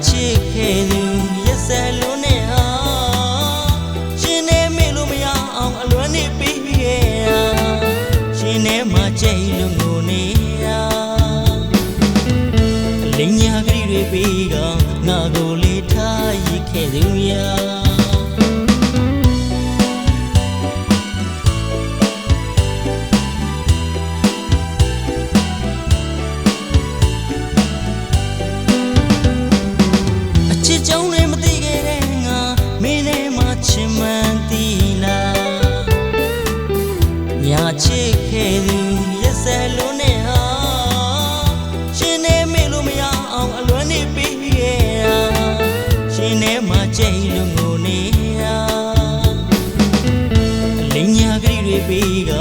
ချစ်ခဲ့သူရက်စက်လုံးနဲ့ဟာရှင်နဲ့မေလို့မရအောင်အလွမ်းနေပြီးခဲ့တာရှင်နဲ့မှကြိတ်လို့ငိုနေတာလင်းညာကလေးတွေပြီးကငါကိုလေးထားရခဲ့သူရာချစ်ခဲ့သူရက်စက်လုံးနဲ့ဟာရှင်နဲ့မေလို့မရအောင်အလွမ်းနေပြီးခဲ့တာရှင်နဲ့မှကြိတ်လို့ငိုနေတာလင်းညာကလေးတွေပြီးက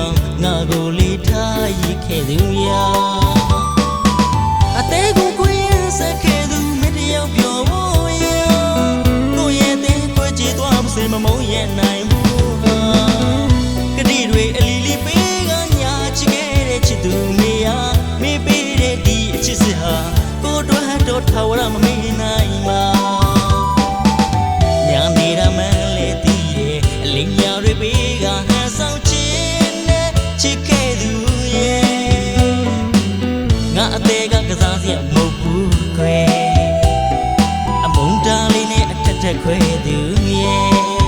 ငါကိုလေးထားရခဲ့သူရာအသေးကိုကိုရင်ဆက်ခဲ့သူမတယောက်ပြောဖို့ရကိုရဲ့တဲ့ကိုကြည့်သွားမစင်မမုန်းရဲ့နိုင်ဘူးဟာကတိတွေအလီလီပေးသူမေယာမေပေးတဲ့ဒီအချစ်စစ်ဟာကိုတို့တော့ထာဝရမမေ့နိုင်ပါညာနေတာမှလေတည်တယ်အလင်းညာတွေပေးကဟန်ဆောင်ခြင်းနဲ့ချစ်ခဲ့သူရဲ့ငါအသေးကကစားစရာမဟုတ်ဘူးခွဲအမုန်းတားလေးနဲ့အထက်ထက်ခွဲသူရဲ့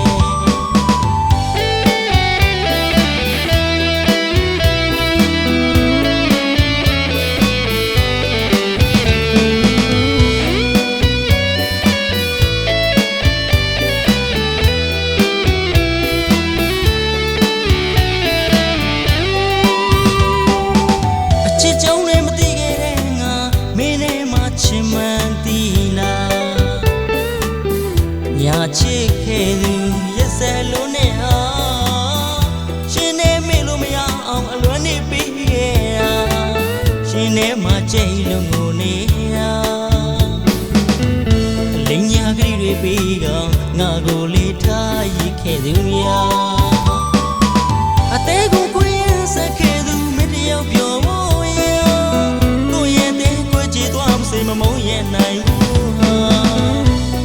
ညာချစ်ခဲ့သူရက်စက်လုံးနဲ့ဟာရှင်နဲ့မေလို့မရအောင်အလွမ်းနေပြီးခဲ့တာရှင်နဲ့မှကြိတ်လို့ငိုနေတာလင်းညာကလေးတွေပြီးကငါကိုလေးထားရခဲ့သူရာအသေးကိုကိုရင်ဆက်ခဲ့သူမတယောက်ပြောဖို့ရကိုရဲ့တဲ့ကိုကြည့်သွားမစင်မမုန်းရဲ့နိုင်ဘူးဟာ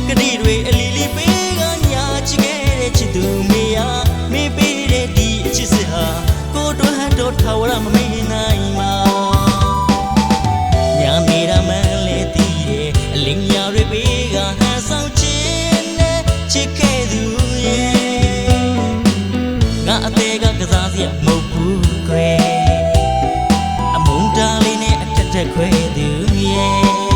ကတိတွေအလီလီပေးကညာချစ်ခဲ့တဲ့ချစ်သူမေယာမေပေးတဲ့ဒီအချစ်စစ်ဟာကိုတို့တော့ထာဝရမမေ့နိုင်ပါညာနေတာမှလေတည်တယ်အလင်းညာတွေပေးကဟန်ဆောင်ခြင်းနဲ့ချစ်ခဲ့သူရဲ့ငါအသေးကကစားစရာမဟုတ်ဘူးခွဲအမုန်းတားလေးနဲ့အထက်ထက်ခွဲသူရဲ့